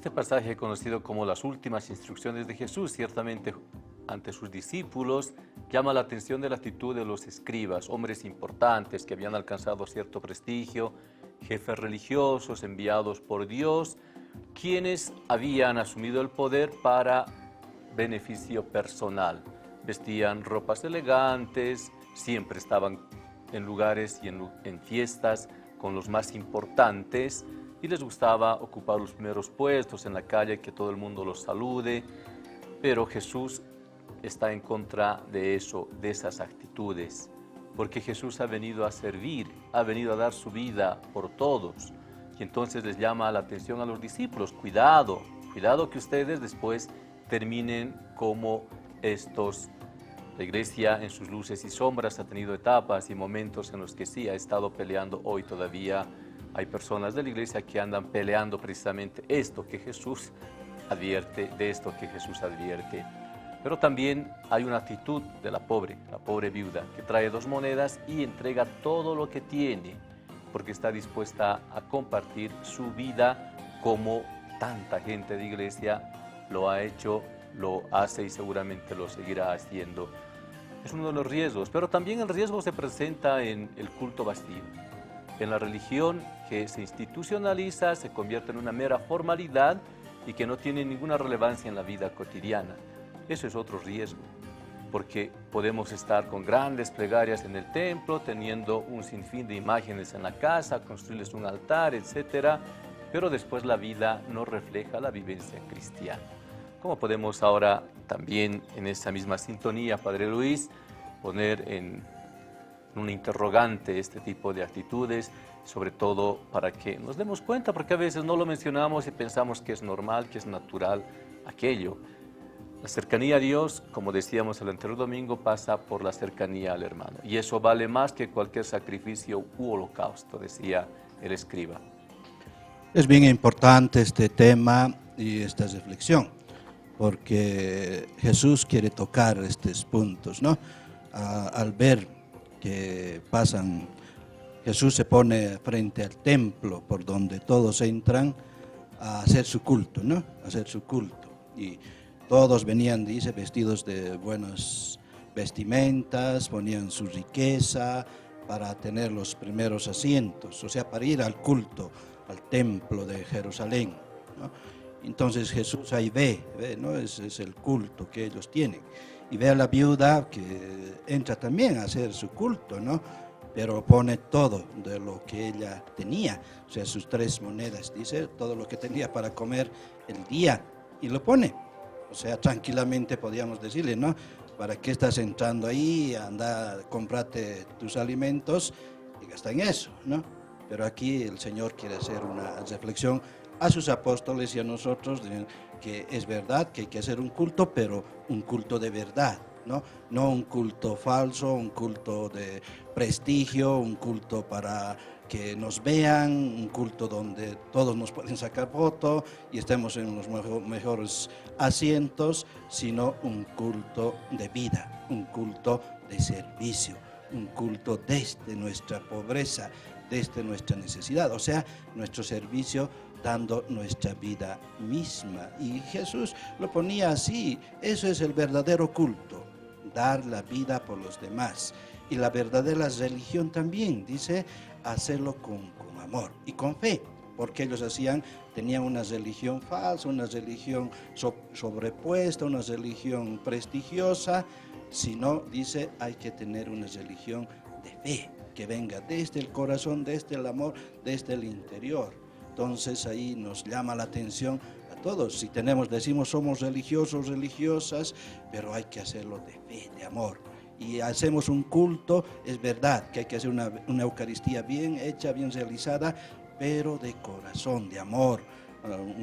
este pasaje conocido como las últimas instrucciones de Jesús, ciertamente ante sus discípulos, llama la atención de la actitud de los escribas, hombres importantes que habían alcanzado cierto prestigio, jefes religiosos enviados por Dios, quienes habían asumido el poder para beneficio personal. Vestían ropas elegantes, siempre estaban en lugares y en fiestas con los más importantes y les gustaba ocupar los primeros puestos en la calle, que todo el mundo los salude, pero Jesús está en contra de eso, de esas actitudes, porque Jesús ha venido a servir, ha venido a dar su vida por todos. Y entonces les llama la atención a los discípulos: cuidado, cuidado que ustedes después terminen como estos. La iglesia en sus luces y sombras ha tenido etapas y momentos en los que sí ha estado peleando. Hoy todavía hay personas de la iglesia que andan peleando precisamente esto que Jesús advierte, de esto que Jesús advierte. Pero también hay una actitud de la pobre viuda, que trae 2 monedas y entrega todo lo que tiene, porque está dispuesta a compartir su vida como tanta gente de iglesia lo ha hecho, lo hace y seguramente lo seguirá haciendo. Es uno de los riesgos, pero también el riesgo se presenta en el culto vacío, en la religión que se institucionaliza, se convierte en una mera formalidad y que no tiene ninguna relevancia en la vida cotidiana. Eso es otro riesgo, porque podemos estar con grandes plegarias en el templo, teniendo un sinfín de imágenes en la casa, construirles un altar, etc., pero después la vida no refleja la vivencia cristiana. ¿Cómo podemos ahora también en esa misma sintonía, Padre Luis, poner en un interrogante este tipo de actitudes, sobre todo para que nos demos cuenta, porque a veces no lo mencionamos y pensamos que es normal, que es natural aquello? La cercanía a Dios, como decíamos el anterior domingo, pasa por la cercanía al hermano. Y eso vale más que cualquier sacrificio u holocausto, decía el escriba. Es bien importante este tema y esta reflexión, porque Jesús quiere tocar estos puntos, ¿no? Al ver que pasan, Jesús se pone frente al templo por donde todos entran a hacer su culto, ¿no? A hacer su culto. Y todos venían, dice, vestidos de buenas vestimentas, ponían su riqueza para tener los primeros asientos, o sea, para ir al culto, al templo de Jerusalén, ¿no? Entonces Jesús ahí ve, ¿no? Es el culto que ellos tienen. Y ve a la viuda que entra también a hacer su culto, ¿no? Pero pone todo de lo que ella tenía, o sea, sus 3 monedas, dice, todo lo que tenía para comer el día, y lo pone. O sea, tranquilamente podíamos decirle, ¿no? ¿Para qué estás entrando ahí? Anda, cómprate tus alimentos y gasta en eso, ¿no? Pero aquí el Señor quiere hacer una reflexión a sus apóstoles y a nosotros, que es verdad que hay que hacer un culto, pero un culto de verdad, ¿no? No un culto falso, un culto de prestigio, un culto para que nos vean, un culto donde todos nos pueden sacar foto y estemos en los mejores asientos, sino un culto de vida, un culto de servicio, un culto desde nuestra pobreza, desde nuestra necesidad, o sea, nuestro servicio dando nuestra vida misma. Y Jesús lo ponía así: eso es el verdadero culto, dar la vida por los demás. Y la verdadera religión también, dice, hacerlo con amor y con fe, porque ellos tenían una religión falsa, una religión sobrepuesta, una religión prestigiosa, sino, dice, hay que tener una religión de fe, que venga desde el corazón, desde el amor, desde el interior. Entonces ahí nos llama la atención a todos. Si decimos somos religiosos, religiosas, pero hay que hacerlo de fe, de amor. Y hacemos un culto, es verdad que hay que hacer una Eucaristía bien hecha, bien realizada, pero de corazón, de amor.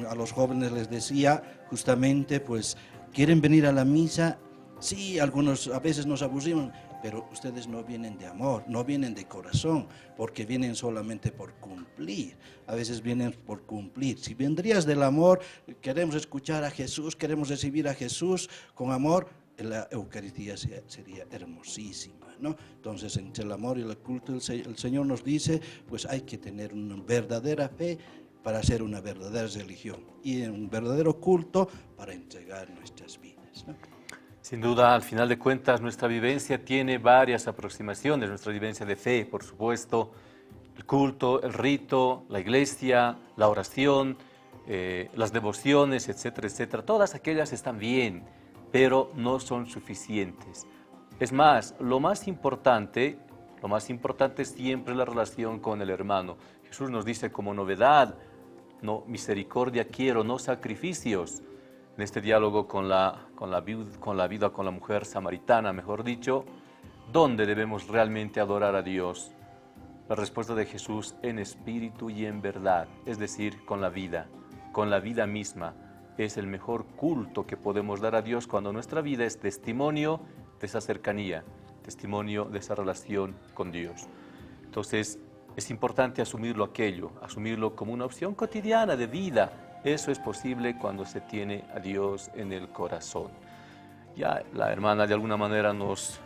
A los jóvenes les decía justamente, pues, ¿quieren venir a la misa? Sí, algunos a veces nos aburrimos, pero ustedes no vienen de amor, no vienen de corazón, porque vienen solamente por cumplir. A veces vienen por cumplir. Si vendrías del amor, queremos escuchar a Jesús, queremos recibir a Jesús con amor, la Eucaristía sería hermosísima, ¿no? Entonces, entre el amor y el culto, el Señor nos dice, pues hay que tener una verdadera fe para hacer una verdadera religión y un verdadero culto para entregar nuestras vidas, ¿no? Sin duda, al final de cuentas, nuestra vivencia tiene varias aproximaciones, nuestra vivencia de fe, por supuesto, el culto, el rito, la iglesia, la oración, las devociones, etcétera, etcétera. Todas aquellas están bien, pero no son suficientes. Es más, lo más importante es siempre la relación con el hermano. Jesús nos dice como novedad, no misericordia quiero, no sacrificios. En este diálogo con la mujer samaritana, mejor dicho, ¿dónde debemos realmente adorar a Dios? La respuesta de Jesús, en espíritu y en verdad, es decir, con la vida misma. Es el mejor culto que podemos dar a Dios cuando nuestra vida es testimonio de esa cercanía, testimonio de esa relación con Dios. Entonces, es importante asumirlo como una opción cotidiana de vida. Eso es posible cuando se tiene a Dios en el corazón. Ya la hermana de alguna manera nos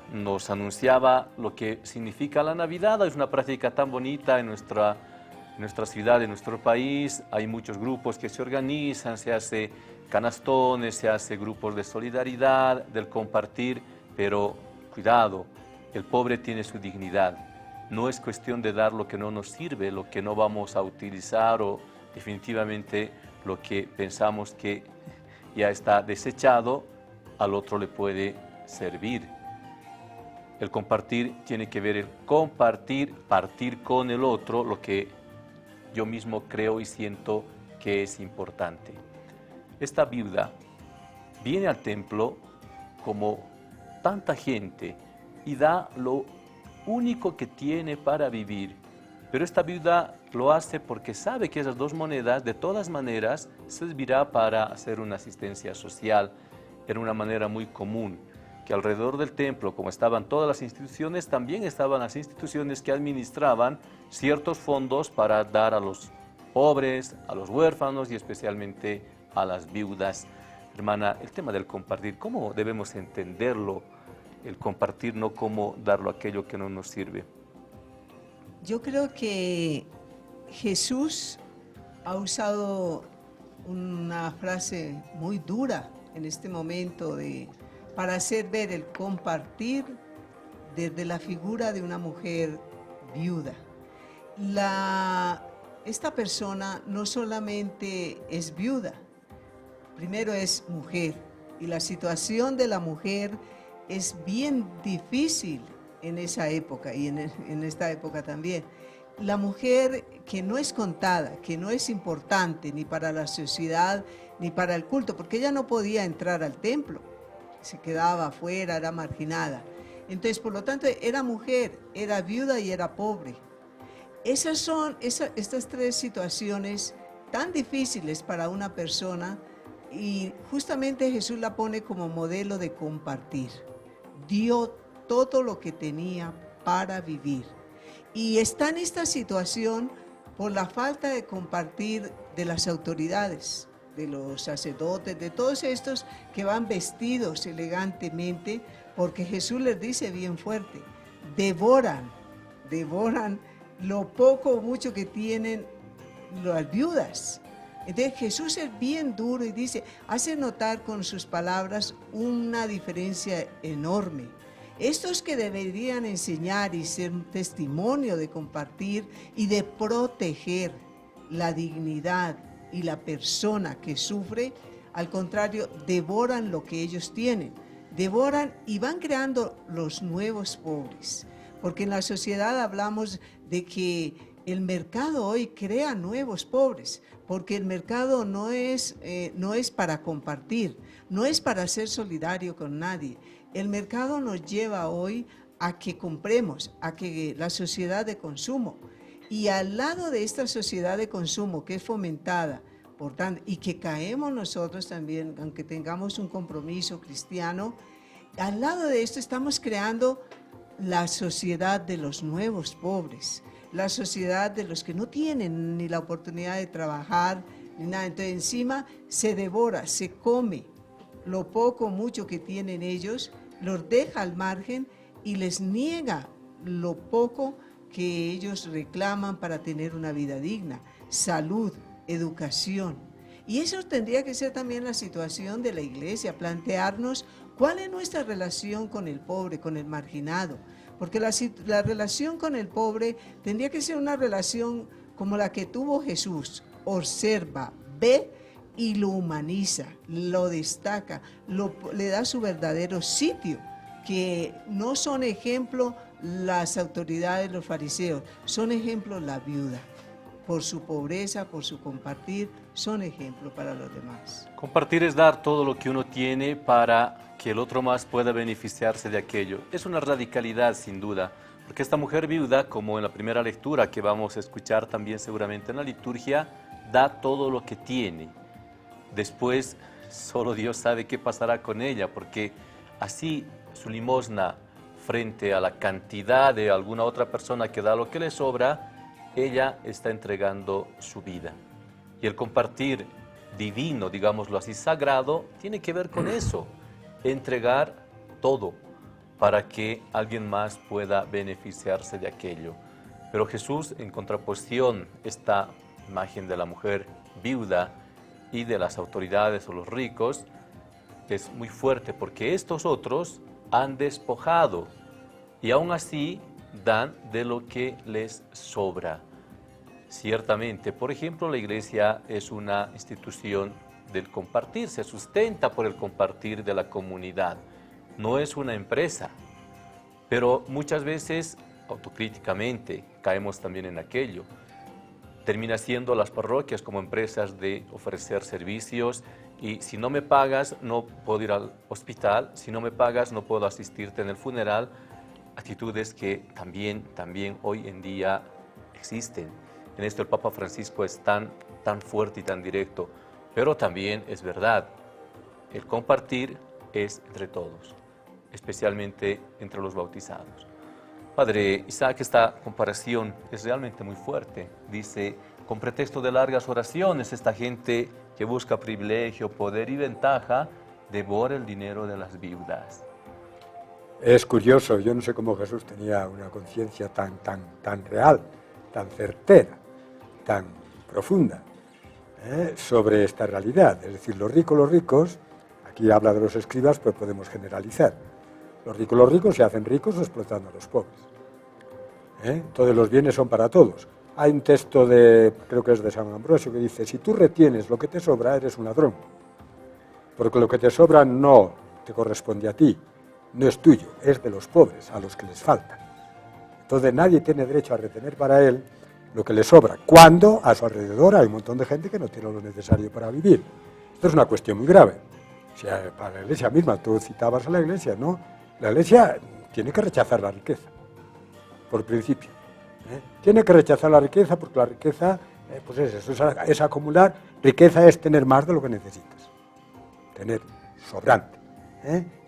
anunciaba lo que significa la Navidad. Es una práctica tan bonita en nuestra ciudad, en nuestro país. Hay muchos grupos que se organizan, se hace canastones, se hace grupos de solidaridad, del compartir, pero cuidado, el pobre tiene su dignidad. No es cuestión de dar lo que no nos sirve, lo que no vamos a utilizar o definitivamente lo que pensamos que ya está desechado, al otro le puede servir. El compartir tiene que ver el compartir, partir con el otro, lo que yo mismo creo y siento que es importante. Esta viuda viene al templo como tanta gente y da lo único que tiene para vivir. Pero esta viuda lo hace porque sabe que esas 2 monedas de todas maneras servirá para hacer una asistencia social en una manera muy común, que alrededor del templo, como estaban todas las instituciones, también estaban las instituciones que administraban ciertos fondos para dar a los pobres, a los huérfanos y especialmente a las viudas. Hermana, el tema del compartir, ¿cómo debemos entenderlo? El compartir, no como darlo a aquello que no nos sirve. Yo creo que Jesús ha usado una frase muy dura en este momento para hacer ver el compartir desde la figura de una mujer viuda. Esta persona no solamente es viuda, primero es mujer, y la situación de la mujer es bien difícil en esa época y en esta época también. La mujer que no es contada, que no es importante ni para la sociedad ni para el culto, porque ella no podía entrar al templo, se quedaba afuera, era marginada. Entonces, por lo tanto, era mujer, era viuda y era pobre. Esas son estas 3 situaciones tan difíciles para una persona, y justamente Jesús la pone como modelo de compartir. Dio todo lo que tenía para vivir. Y está en esta situación por la falta de compartir de las autoridades, de los sacerdotes, de todos estos que van vestidos elegantemente, porque Jesús les dice bien fuerte, devoran lo poco o mucho que tienen las viudas. Entonces Jesús es bien duro y dice, hace notar con sus palabras una diferencia enorme. Estos que deberían enseñar y ser un testimonio de compartir y de proteger la dignidad y la persona que sufre, al contrario, devoran lo que ellos tienen, devoran y van creando los nuevos pobres. Porque en la sociedad hablamos de que el mercado hoy crea nuevos pobres, porque el mercado no es para compartir, no es para ser solidario con nadie. El mercado nos lleva hoy a que compremos, a que la sociedad de consumo. Y al lado de esta sociedad de consumo que es fomentada, por tanto, y que caemos nosotros también, aunque tengamos un compromiso cristiano, al lado de esto estamos creando la sociedad de los nuevos pobres, la sociedad de los que no tienen ni la oportunidad de trabajar, ni nada. Entonces encima se devora, se come lo poco o mucho que tienen ellos, los deja al margen y les niega lo poco que ellos reclaman para tener una vida digna, salud, educación. Y eso tendría que ser también la situación de la iglesia, plantearnos cuál es nuestra relación con el pobre, con el marginado. Porque la relación con el pobre tendría que ser una relación como la que tuvo Jesús. Observa, ve y lo humaniza, lo destaca, le da su verdadero sitio, que no son ejemplo las autoridades, los fariseos, son ejemplo la viuda. Por su pobreza, por su compartir, son ejemplo para los demás. Compartir es dar todo lo que uno tiene para que el otro más pueda beneficiarse de aquello. Es una radicalidad sin duda, porque esta mujer viuda, como en la primera lectura que vamos a escuchar también seguramente en la liturgia, da todo lo que tiene. Después solo Dios sabe qué pasará con ella, porque así su limosna frente a la cantidad de alguna otra persona que da lo que le sobra, ella está entregando su vida. Y el compartir divino, digámoslo así, sagrado, tiene que ver con eso, entregar todo para que alguien más pueda beneficiarse de aquello. Pero Jesús, en contraposición, esta imagen de la mujer viuda y de las autoridades o los ricos, es muy fuerte porque estos otros han despojado y aún así dan de lo que les sobra. Ciertamente, por ejemplo, la iglesia es una institución del compartir, se sustenta por el compartir de la comunidad, no es una empresa, pero muchas veces, autocríticamente, caemos también en aquello. Termina siendo las parroquias como empresas de ofrecer servicios y si no me pagas no puedo ir al hospital, si no me pagas no puedo asistirte en el funeral, actitudes que también hoy en día existen. En esto el Papa Francisco es tan fuerte y tan directo, pero también es verdad, el compartir es entre todos, especialmente entre los bautizados. Padre Isaac, esta comparación es realmente muy fuerte. Dice, con pretexto de largas oraciones, esta gente que busca privilegio, poder y ventaja, devora el dinero de las viudas. Es curioso, yo no sé cómo Jesús tenía una conciencia tan real, tan certera, tan profunda sobre esta realidad. Es decir, los ricos, aquí habla de los escribas, pues podemos generalizar. Los ricos se hacen ricos explotando a los pobres. Todos los bienes son para todos. Hay un texto creo que es de San Ambrosio, que dice, si tú retienes lo que te sobra, eres un ladrón. Porque lo que te sobra no te corresponde a ti, no es tuyo, es de los pobres, a los que les falta. Entonces nadie tiene derecho a retener para él lo que le sobra, cuando a su alrededor hay un montón de gente que no tiene lo necesario para vivir. Esto es una cuestión muy grave. O sea, para la Iglesia misma, tú citabas a la Iglesia, ¿no? La Iglesia tiene que rechazar la riqueza, por principio. Tiene que rechazar la riqueza porque la riqueza, pues es acumular. Riqueza es tener más de lo que necesitas, tener sobrante.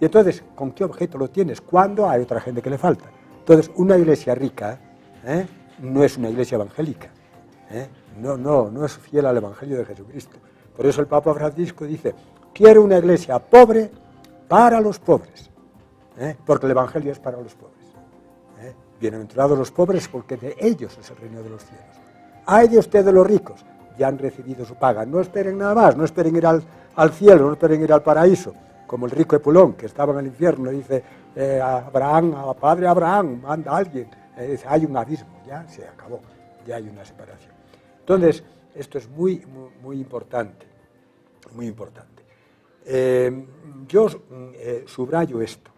Y entonces, ¿con qué objeto lo tienes? Cuando hay otra gente que le falta. Entonces, una iglesia rica no es una iglesia evangélica. No es fiel al Evangelio de Jesucristo. Por eso el Papa Francisco dice, quiero una iglesia pobre para los pobres, porque el Evangelio es para los pobres. Bienaventurados los pobres, porque de ellos es el reino de los cielos. Ay de ustedes los ricos, ya han recibido su paga. No esperen nada más, no esperen ir al cielo, no esperen ir al paraíso, como el rico Epulón, que estaba en el infierno, dice, padre Abraham, manda a alguien. Dice, hay un abismo, ya se acabó, ya hay una separación. Entonces, esto es muy importante, muy importante. Yo subrayo esto,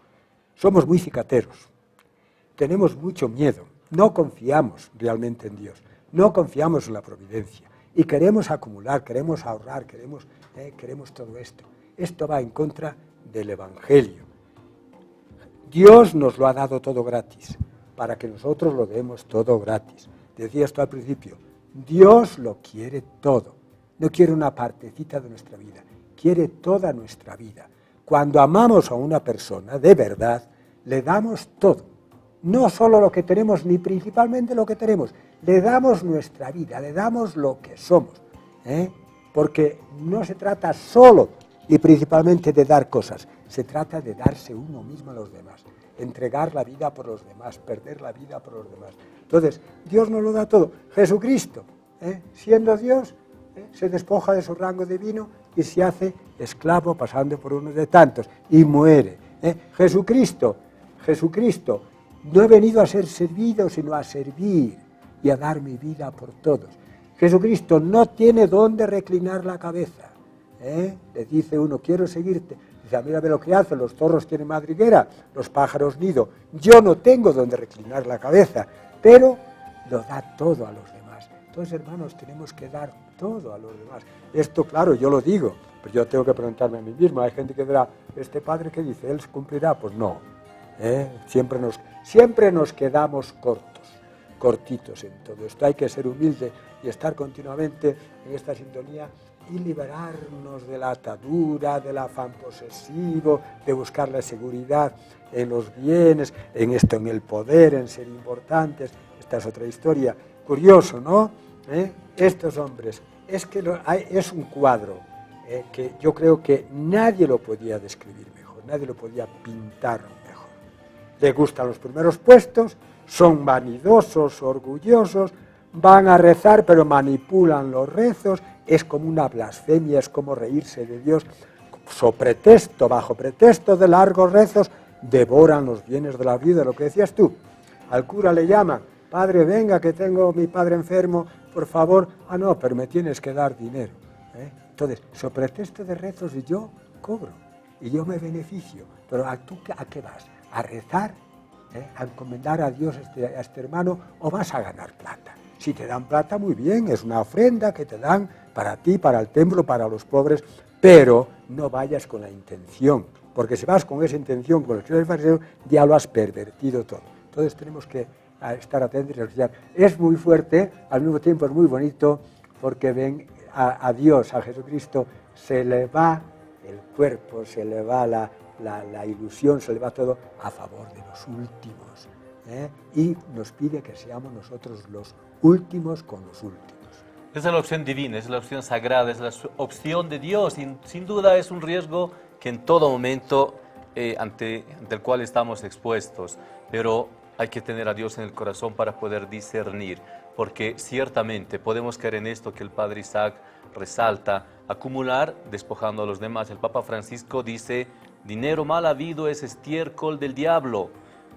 somos muy cicateros. Tenemos mucho miedo, no confiamos realmente en Dios, no confiamos en la providencia y queremos acumular, queremos ahorrar, queremos todo esto. Esto va en contra del Evangelio. Dios nos lo ha dado todo gratis, para que nosotros lo demos todo gratis. Decía esto al principio, Dios lo quiere todo, no quiere una partecita de nuestra vida, quiere toda nuestra vida. Cuando amamos a una persona, de verdad, le damos todo. No solo lo que tenemos, ni principalmente lo que tenemos, le damos nuestra vida, le damos lo que somos, porque no se trata solo y principalmente de dar cosas, se trata de darse uno mismo a los demás, entregar la vida por los demás, perder la vida por los demás. Entonces, Dios nos lo da todo. Jesucristo, siendo Dios, se despoja de su rango divino y se hace esclavo pasando por uno de tantos y muere. Jesucristo no he venido a ser servido, sino a servir y a dar mi vida por todos. Jesucristo no tiene dónde reclinar la cabeza. Le dice uno, quiero seguirte. Dice, mírame lo que hace, los zorros tienen madriguera, los pájaros nido. Yo no tengo dónde reclinar la cabeza, pero lo da todo a los demás. Entonces, hermanos, tenemos que dar todo a los demás. Esto, claro, yo lo digo, pero yo tengo que preguntarme a mí mismo. Hay gente que dirá, ¿este padre qué dice? ¿Él cumplirá? Pues no. Siempre nos quedamos cortitos en todo esto. Hay que ser humilde y estar continuamente en esta sintonía y liberarnos de la atadura, del afán posesivo, de buscar la seguridad en los bienes, en el poder, en ser importantes. Esta es otra historia. Curioso, ¿no? Estos hombres, es un cuadro que yo creo que nadie lo podía describir mejor, nadie lo podía pintar mejor. Les gustan los primeros puestos, son vanidosos, orgullosos, van a rezar pero manipulan los rezos, es como una blasfemia, es como reírse de Dios. Bajo pretexto de largos rezos, devoran los bienes de la vida, lo que decías tú. Al cura le llaman, padre, venga que tengo mi padre enfermo, por favor. Ah, no, pero me tienes que dar dinero. Entonces, sobre pretexto de rezos yo cobro y yo me beneficio. Pero ¿tú a qué vas? ¿A rezar? ¿A encomendar a Dios a este hermano o vas a ganar plata? Si te dan plata, muy bien, es una ofrenda que te dan para ti, para el templo, para los pobres, pero no vayas con la intención, porque si vas con esa intención, con el fariseo, ya lo has pervertido todo. Entonces tenemos que estar atentos y escuchar. Es muy fuerte, al mismo tiempo es muy bonito, porque ven a Dios, a Jesucristo, se le va el cuerpo, se le va la ilusión, se le va todo a favor de los últimos. Y nos pide que seamos nosotros los últimos con los últimos. Esa es la opción divina, es la opción sagrada, es la opción de Dios y sin duda es un riesgo que en todo momento ante el cual estamos expuestos, pero hay que tener a Dios en el corazón para poder discernir, porque ciertamente podemos caer en esto que el Padre Isaac resalta, acumular despojando a los demás. El Papa Francisco dice, dinero mal habido es estiércol del diablo,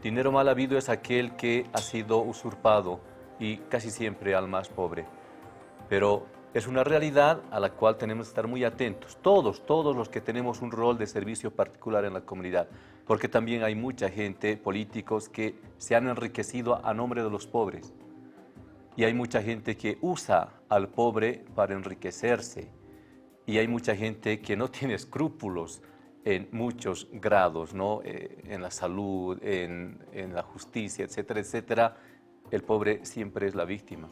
dinero mal habido es aquel que ha sido usurpado y casi siempre al más pobre. Pero es una realidad a la cual tenemos que estar muy atentos, todos los que tenemos un rol de servicio particular en la comunidad, porque también hay mucha gente, políticos, que se han enriquecido a nombre de los pobres. Y hay mucha gente que usa al pobre para enriquecerse. Y hay mucha gente que no tiene escrúpulos en muchos grados, ¿no? En la salud, en la justicia, etcétera, etcétera. El pobre siempre es la víctima.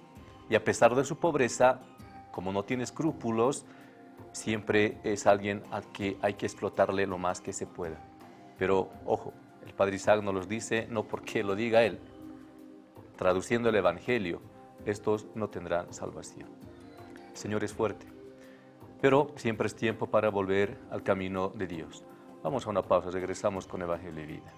Y a pesar de su pobreza, como no tiene escrúpulos, siempre es alguien al que hay que explotarle lo más que se pueda. Pero, ojo, el Padre Isaac nos los dice no porque lo diga él. Traduciendo el Evangelio, estos no tendrán salvación. El Señor es fuerte, pero siempre es tiempo para volver al camino de Dios. Vamos a una pausa, regresamos con Evangelio y Vida.